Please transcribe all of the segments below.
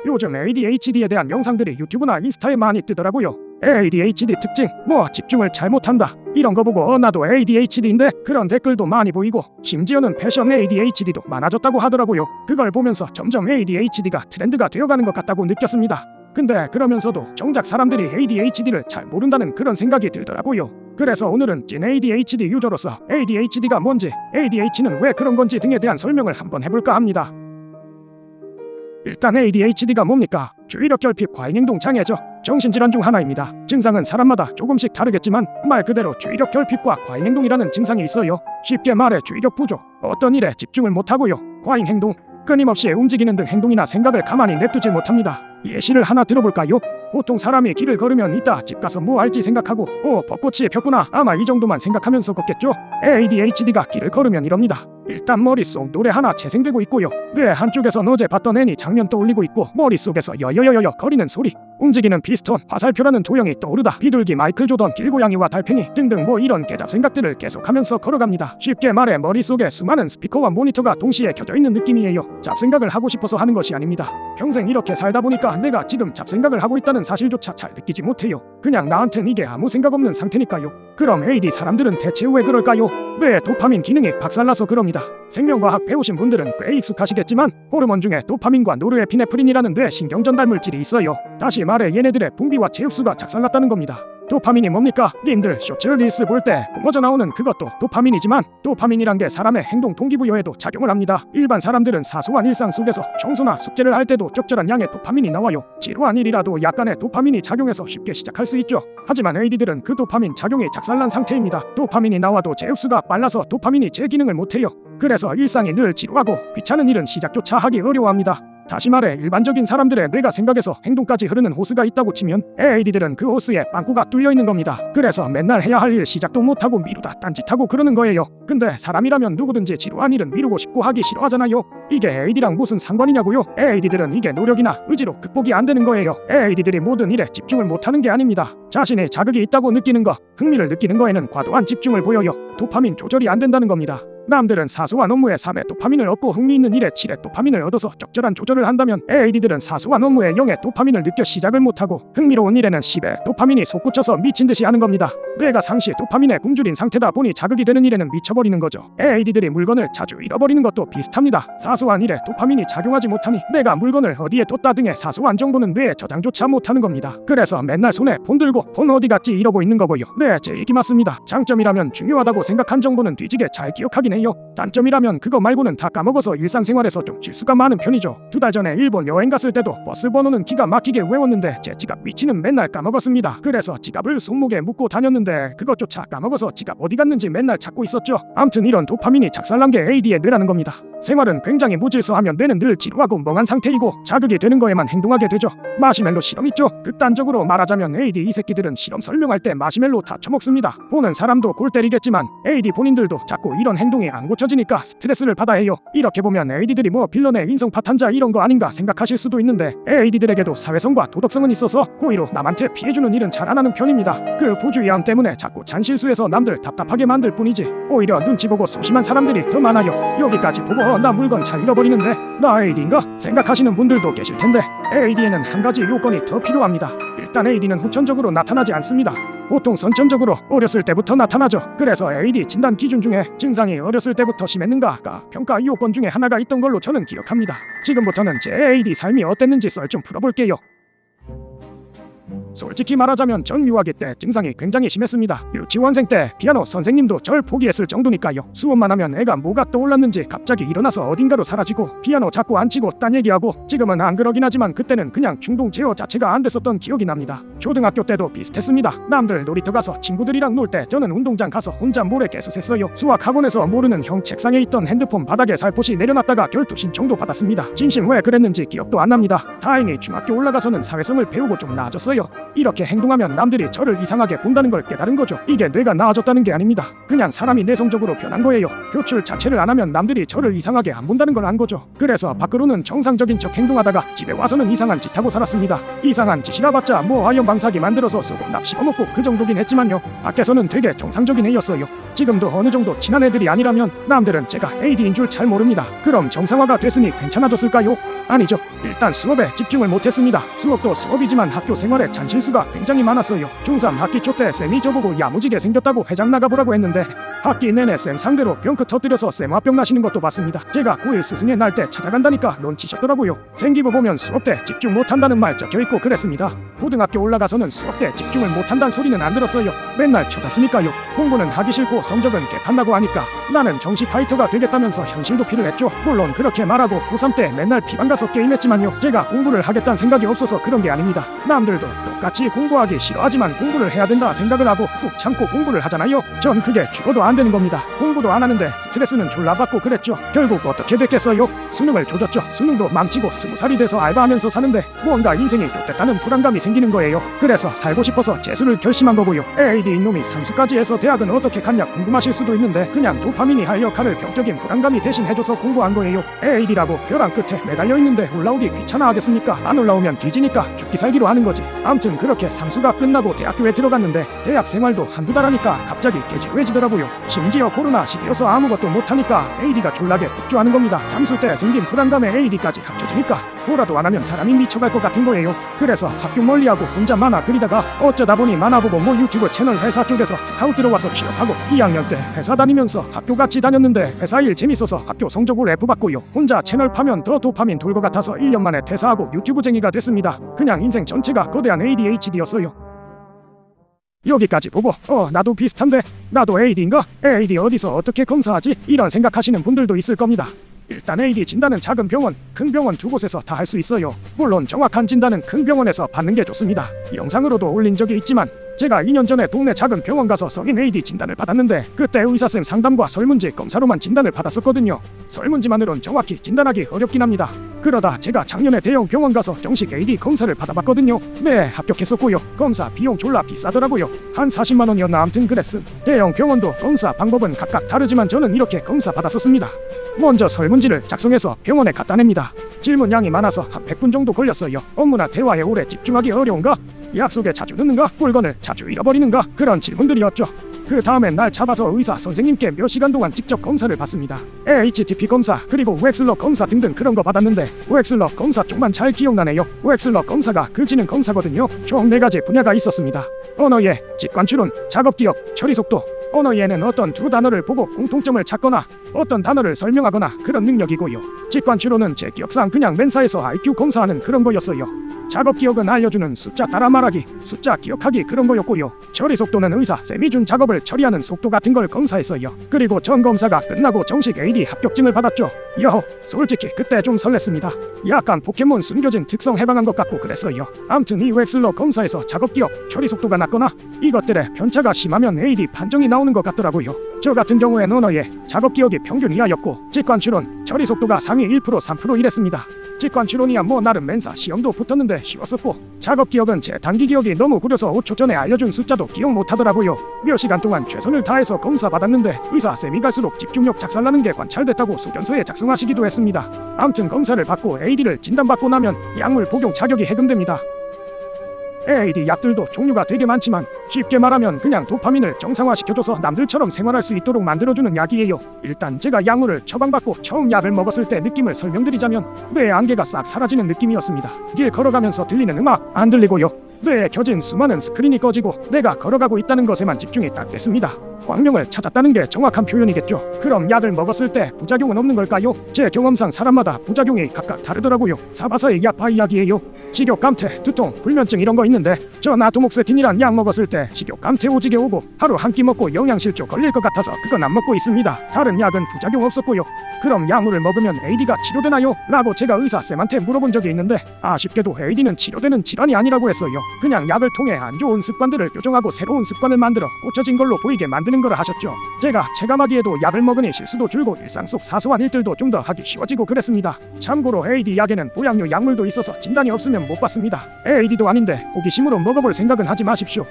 요즘 ADHD에 대한 영상들이 유튜브나 인스타에 많이 뜨더라고요. ADHD 특징, 집중을 잘 못한다, 이런 거 보고 나도 ADHD인데 그런 댓글도 많이 보이고, 심지어는 패션 ADHD도 많아졌다고 하더라고요. 그걸 보면서 점점 ADHD가 트렌드가 되어가는 것 같다고 느꼈습니다. 근데 그러면서도 정작 사람들이 ADHD를 잘 모른다는 그런 생각이 들더라고요. 그래서 오늘은 찐 ADHD 유저로서 ADHD가 뭔지, ADHD는 왜 그런 건지 등에 대한 설명을 한번 해볼까 합니다. 일단 ADHD가 뭡니까? 주의력 결핍 과잉행동 장애죠. 정신질환 중 하나입니다. 증상은 사람마다 조금씩 다르겠지만 말 그대로 주의력 결핍과 과잉행동이라는 증상이 있어요. 쉽게 말해 주의력 부족, 어떤 일에 집중을 못하고요. 과잉행동, 끊임없이 움직이는 등 행동이나 생각을 가만히 냅두질 못합니다. 예시를 하나 들어볼까요? 보통 사람이 길을 걸으면 이따 집 가서 뭐 할지 생각하고 벚꽃이 폈구나, 아마 이 정도만 생각하면서 걷겠죠? ADHD가 길을 걸으면 이럽니다. 일단 머릿속 노래 하나 재생되고 있고요. 뇌 한쪽에선 어제 봤던 애니 장면 떠올리고 있고, 머릿속에서 여여여여 거리는 소리, 움직이는 피스톤, 화살표라는 도형이 떠오르다, 비둘기, 마이클 조던, 길고양이와 달팽이 등등 이런 개잡 생각들을 계속하면서 걸어갑니다. 쉽게 말해 머릿속에 수많은 스피커와 모니터가 동시에 켜져 있는 느낌이에요. 잡생각을 하고 싶어서 하는 것이 아닙니다. 평생 이렇게 살다 보니까 내가 지금 잡생각을 하고 있다는 사실조차 잘 느끼지 못해요. 그냥 나한텐 이게 아무 생각 없는 상태니까요. 그럼 AD 사람들은 대체 왜 그럴까요? 뇌의 도파민 기능이 박살나서 그럽니다. 생명과학 배우신 분들은 꽤 익숙하시겠지만, 호르몬 중에 도파민과 노르에피네프린이라는 뇌 신경 전달 물질이 있어요. 다시 말해 얘네들의 분비와 제흡수가 작살났다는 겁니다. 도파민이 뭡니까? 님들 쇼츠 릴스 볼 때 뿜어져 나오는 그것도 도파민이지만, 도파민이란 게 사람의 행동 동기부여에도 작용을 합니다. 일반 사람들은 사소한 일상 속에서 청소나 숙제를 할 때도 적절한 양의 도파민이 나와요. 지루한 일이라도 약간의 도파민이 작용해서 쉽게 시작할 수 있죠. 하지만 AD들은 그 도파민 작용이 작살난 상태입니다. 도파민이 나와도 제흡수가 빨라서 도파민이 제 기능을 못해요. 그래서 일상이 늘 지루하고 귀찮은 일은 시작조차 하기 어려워합니다. 다시 말해 일반적인 사람들의 뇌가 생각에서 행동까지 흐르는 호스가 있다고 치면, AD들은 그 호스에 빵꾸가 뚫려 있는 겁니다. 그래서 맨날 해야 할 일 시작도 못하고 미루다 딴짓하고 그러는 거예요. 근데 사람이라면 누구든지 지루한 일은 미루고 싶고 하기 싫어하잖아요. 이게 AD랑 무슨 상관이냐고요? AD들은 이게 노력이나 의지로 극복이 안 되는 거예요. AD들이 모든 일에 집중을 못하는 게 아닙니다. 자신의 자극이 있다고 느끼는 거, 흥미를 느끼는 거에는 과도한 집중을 보여요. 도파민 조절이 안 된다는 겁니다. 남들은 사소한 업무에 3의 도파민을 얻고 흥미있는 일에 7의 도파민을 얻어서 적절한 조절을 한다면, AD들은 사소한 업무에 0의 도파민을 느껴 시작을 못하고 흥미로운 일에는 10의 도파민이 솟구쳐서 미친듯이 하는 겁니다. 뇌가 상시 도파민에 굶주린 상태다 보니 자극이 되는 일에는 미쳐버리는 거죠. AD들이 물건을 자주 잃어버리는 것도 비슷합니다. 사소한 일에 도파민이 작용하지 못하니 내가 물건을 어디에 뒀다 등의 사소한 정보는 뇌에 저장조차 못하는 겁니다. 그래서 맨날 손에 폰 들고 폰 어디 갔지 이러고 있는 거고요. 네, 제 얘기 맞습니다. 장점이라면 중요하다고 생각한 정보는 뒤지게 잘 기억하긴 해요. 단점이라면 그거 말고는 다 까먹어서 일상생활에서 좀 실수가 많은 편이죠. 2달 전에 일본 여행 갔을 때도 버스 번호는 기가 막히게 외웠는데 제 지갑 위치는 맨날 까먹었습니다. 그래서 지갑을 손목에 묶고 다녔는데 그것조차 까먹어서 지갑 어디 갔는지 맨날 찾고 있었죠. 암튼 이런 도파민이 작살난 게 AD의 뇌라는 겁니다. 생활은 굉장히 무질서하면 뇌는 늘 지루하고 멍한 상태이고 자극이 되는 거에만 행동하게 되죠. 마시멜로 실험 있죠? 극단적으로 말하자면 AD 이 새끼들은 실험 설명할 때 마시멜로 다 처먹습니다. 보는 사람도 골 때리겠지만 AD 본인들도 자꾸 이런 행동이 안 고쳐지니까 스트레스를 받아 해요. 이렇게 보면 AD들이 빌런의 인성 파탄자 이런 거 아닌가 생각하실 수도 있는데, AD들에게도 사회성과 도덕성은 있어서 고의로 남한테 피해주는 일은 잘 안 하는 편입니다. 그 부주의함 때문에 자꾸 잔실수해서 남들 답답하게 만들 뿐이지 오히려 눈치 보고 소심한 사람들이 더 많아요. 여기까지 보고 나 물건 잘 잃어버리는데 나 AD인가? 생각하시는 분들도 계실 텐데, AD에는 한 가지 요건이 더 필요합니다. 일단 AD는 후천적으로 나타나지 않습니다. 보통 선천적으로 어렸을 때부터 나타나죠. 그래서 AD 진단 기준 중에 증상이 어렸을 때부터 심했는가가 평가 요건 중에 하나가 있던 걸로 저는 기억합니다. 지금부터는 제 AD 삶이 어땠는지 썰 좀 풀어볼게요. 솔직히 말하자면 전 유아기 때 증상이 굉장히 심했습니다. 유치원생 때 피아노 선생님도 절 포기했을 정도니까요. 수업만 하면 애가 뭐가 떠올랐는지 갑자기 일어나서 어딘가로 사라지고 피아노 자꾸 안 치고 딴 얘기하고, 지금은 안 그러긴 하지만 그때는 그냥 중동 제어 자체가 안 됐었던 기억이 납니다. 초등학교 때도 비슷했습니다. 남들 놀이터 가서 친구들이랑 놀 때 저는 운동장 가서 혼자 모래 깨수했어요. 수학학원에서 모르는 형 책상에 있던 핸드폰 바닥에 살포시 내려놨다가 결투 신청도 받았습니다. 진심 왜 그랬는지 기억도 안 납니다. 다행히 중학교 올라가서는 사회성을 배우고 좀 나아졌어요. 이렇게 행동하면 남들이 저를 이상하게 본다는 걸 깨달은 거죠. 이게 뇌가 나아졌다는 게 아닙니다. 그냥 사람이 내성적으로 변한 거예요. 표출 자체를 안 하면 남들이 저를 이상하게 안 본다는 걸 안 거죠. 그래서 밖으로는 정상적인 척 행동하다가 집에 와서는 이상한 짓 하고 살았습니다. 이상한 짓이라 봤자 아이언 방사기 만들어서 쏘고 납 씹어먹고 그 정도긴 했지만요. 밖에서는 되게 정상적인 애였어요. 지금도 어느 정도 친한 애들이 아니라면 남들은 제가 AD인 줄 잘 모릅니다. 그럼 정상화가 됐으니 괜찮아졌을까요? 아니죠. 일단 수업에 집중을 못했습니다. 수업도 수업이지만 학교 생활에 잔실수가 굉장히 많았어요. 중3 학기 초 때 쌤이 저보고 야무지게 생겼다고 회장 나가보라고 했는데 학기 내내 쌤 상대로 병크 터뜨려서 쌤 화병 나시는 것도 봤습니다. 제가 고1 스승의 날 때 찾아간다니까 론치셨더라고요. 생기부 보면 수업 때 집중 못한다는 말 적혀있고 그랬습니다. 고등학교 올라가서는 수업 때 집중을 못한다는 소리는 안 들었어요. 맨날 쳐다쓰니까요. 공부는 하기 싫고 성적은 개판나고 하니까 나는 정시 파이터가 되겠다면서 현실도 필요했죠. 물론 그렇게 말하고 고3 때 맨날 피방 가서 게임했지만요. 제가 공부를 하겠다는 생각이 없어서 그런 게 아닙니다. 남들도 똑같이 공부하기 싫어하지만 공부를 해야 된다 생각을 하고 꾹 참고 공부를 하잖아요. 전 그게 죽어도 안 되는 겁니다. 공부도 안 하는데 스트레스는 졸라 받고 그랬죠. 결국 어떻게 됐겠어요? 수능을 조졌죠. 수능도 망치고 20살이 돼서 알바하면서 사는데 뭔가 인생이 좆됐다는 불안감이 생기는 거예요. 그래서 살고 싶어서 재수를 결심한 거고요. AD인 놈이 삼수까지 해서 대학은 어떻게 갔냐 궁금하실 수도 있는데 그냥 도파민이 할 역할을 병적인 불안감이 대신 해줘서 공부한 거예요. AD라고 벼랑 끝에 매달려 있는데 올라오기 귀찮아 하겠습니까? 안 올라오면 뒤지니까 죽기 살기로 하는 거지. 암튼 그렇게 삼수가 끝나고 대학교에 들어갔는데 대학 생활도 한두 달 하니까 갑자기 개지루해지더라고요. 심지어 코로나 시기여서 아무것도 못하니까 AD가 졸라게 폭주하는 겁니다. 삼수 때 생긴 불안감에 AD까지 합쳐지니까 뭐라도 안 하면 사람이 미쳐갈 것 같은 거예요. 그래서 학교 멀리하고 혼자 만화 그리다가 어쩌다 보니 만화 보고 뭐 유튜브 채널 회사 쪽에서 스카우트로 와서 취업하고 2학년 때 회사 다니면서 학교 같이 다녔는데 회사 일 재밌어서 학교 성적으로 F 받고요. 혼자 채널 파면 더 도파민 돌 것 같아서 1년 만에 퇴사하고 유튜브쟁이가 됐습니다. 그냥 인생 전체가 거대한 ADHD였어요. 여기까지 보고 나도 비슷한데 나도 AD인가? AD 어디서 어떻게 검사하지? 이런 생각하시는 분들도 있을 겁니다. 일단 AD 진단은 작은 병원, 큰 병원 두 곳에서 다 할 수 있어요. 물론 정확한 진단은 큰 병원에서 받는 게 좋습니다. 영상으로도 올린 적이 있지만 제가 2년 전에 동네 작은 병원 가서 성인 AD 진단을 받았는데 그때 의사쌤 상담과 설문지 검사로만 진단을 받았었거든요. 설문지만으론 정확히 진단하기 어렵긴 합니다. 그러다 제가 작년에 대형 병원 가서 정식 AD 검사를 받아봤거든요. 네, 합격했었고요. 검사 비용 졸라 비싸더라고요. 한 40만 원이었나 암튼 그랬음. 대형 병원도 검사 방법은 각각 다르지만 저는 이렇게 검사 받았었습니다. 먼저 설문지를 작성해서 병원에 갖다 냅니다. 질문량이 많아서 한 100분 정도 걸렸어요. 업무나 대화에 오래 집중하기 어려운가? 약속에 자주 늦는가? 물건을 자주 잃어버리는가? 그런 질문들이었죠. 그 다음엔 날 잡아서 의사 선생님께 몇 시간 동안 직접 검사를 받습니다. HTP 검사 그리고 웩슬러 검사 등등 그런 거 받았는데 웩슬러 검사 쪽만 잘 기억나네요. 웩슬러 검사가 글지능 검사거든요. 총 4가지 분야가 있었습니다. 언어예, 직관추론, 작업기억, 처리속도. 언어예는 어떤 두 단어를 보고 공통점을 찾거나 어떤 단어를 설명하거나 그런 능력이고요. 직관추론은 제 기억상 그냥 맨사에서 IQ 검사하는 그런 거였어요. 작업기억은 알려주는 숫자 따라 말하기, 숫자 기억하기 그런 거였고요. 처리속도는 의사 쌤이 준 작업을 처리하는 속도 같은 걸 검사했어요. 그리고 전 검사가 끝나고 정식 AD 합격증을 받았죠. 여호, 솔직히 그때 좀 설렜습니다. 약간 포켓몬 숨겨진 특성 해방한 것 같고 그랬어요. 암튼 이 웩슬러 검사에서 작업기억, 처리속도가 낮거나 이것들의 편차가 심하면 AD 판정이 나오는 것 같더라고요. 저 같은 경우엔 언어에 작업기억이 평균 이하였고 직관추론, 처리속도가 상위 1%, 3% 이랬습니다. 직관추론이야 뭐 나름 맨사 시험도 붙었는데 쉬웠었고 작업기억은 제 단기기억이 너무 구려서 5초 전에 알려준 숫자도 기억 못하더라고요. 몇 시간 동안 최선을 다해서 검사 받았는데 의사쌤이 갈수록 집중력 작살나는 게 관찰됐다고 소견서에 작성하시기도 했습니다. 암튼 검사를 받고 AD를 진단받고 나면 약물 복용 자격이 해금됩니다. AD 약들도 종류가 되게 많지만 쉽게 말하면 그냥 도파민을 정상화시켜줘서 남들처럼 생활할 수 있도록 만들어주는 약이에요. 일단 제가 약물을 처방받고 처음 약을 먹었을 때 느낌을 설명드리자면 뇌의 안개가 싹 사라지는 느낌이었습니다. 길 걸어가면서 들리는 음악 안 들리고요. 뇌에 켜진 수많은 스크린이 꺼지고 내가 걸어가고 있다는 것에만 집중이 딱 됐습니다. 광명을 찾았다는 게 정확한 표현이겠죠. 그럼 약을 먹었을 때 부작용은 없는 걸까요? 제 경험상 사람마다 부작용이 각각 다르더라고요. 사바사의 약파 이야기예요. 식욕 감퇴, 두통, 불면증 이런 거 있는데 저 나토목세틴이란 약 먹었을 때 식욕 감퇴 오지게 오고 하루 한 끼 먹고 영양실조 걸릴 것 같아서 그건 안 먹고 있습니다. 다른 약은 부작용 없었고요. 그럼 약물을 먹으면 AD가 치료되나요? 라고 제가 의사쌤한테 물어본 적이 있는데 아쉽게도 AD는 치료되는 질환이 아니라고 했어요. 그냥 약을 통해 안 좋은 습관들을 교정하고 새로운 습관을 만들어 꽂혀진 걸로 보이게 만드는 거라 하셨죠. 제가 체감하기에도 약을 먹으니 실수도 줄고 일상 속 사소한 일들도 좀 더 하기 쉬워지고 그랬습니다. 참고로 AD 약에는 보약류 약물도 있어서 진단이 없으면 못 받습니다. AD도 아닌데 호기심으로 먹어볼 생각은 하지 마십시오.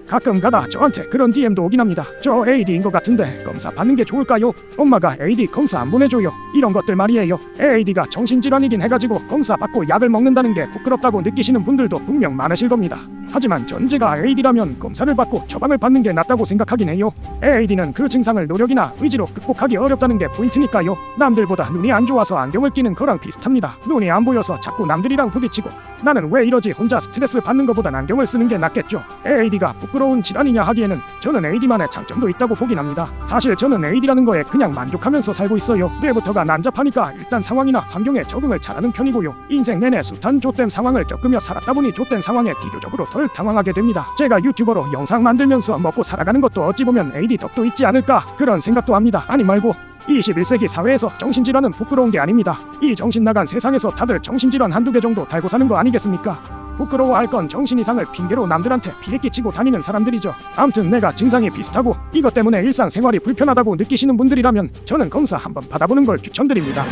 가끔 가다 저한테 그런 DM도 오긴 합니다. 저 AD인 것 같은데 검사 받는 게 좋을까요? 엄마가 AD 검사 안 보내줘요. 이런 것들 말이에요. AD가 정신질환이긴 해가지고 검사 받고 약을 먹는다는 게 부끄럽다고 느끼시는 분들도 분명 많으실 겁니다. 하지만 전제가 AD라면 검사를 받고 처방을 받는 게 낫다고 생각하긴 해요. AD는 그 증상을 노력이나 의지로 극복하기 어렵다는 게 포인트니까요. 남들보다 눈이 안 좋아서 안경을 끼는 거랑 비슷합니다. 눈이 안 보여서 자꾸 남들이랑 부딪히고 나는 왜 이러지 혼자 스트레스 받는 것보단 안경을 쓰는 게 낫겠죠. AD가 부끄러운 질환이냐 하기에는 저는 AD만의 장점도 있다고 보긴 합니다. 사실 저는 AD라는 거에 그냥 만족하면서 살고 있어요. 뇌부터가 난잡하니까 일단 상황이나 환경에 적응을 잘하는 편이고요. 인생 내내 숱한 좆된 상황을 겪으며 살았다 보니 좆된 상황에 비교적으로 덜 당황하게 됩니다. 제가 유튜버로 영상 만들면서 먹고 살아가는 것도 어찌 보면 AD 덕도 있지 않을까 그런 생각도 합니다. 아니 말고 21세기 사회에서 정신질환은 부끄러운 게 아닙니다. 이 정신 나간 세상에서 다들 정신질환 한두 개 정도 달고 사는 거 아니겠습니까? 부끄러워할 건 정신 이상을 핑계로 남들한테 피해 끼치고 다니는 사람들이죠. 암튼 내가 증상이 비슷하고 이것 때문에 일상생활이 불편하다고 느끼시는 분들이라면 저는 검사 한번 받아보는 걸 추천드립니다.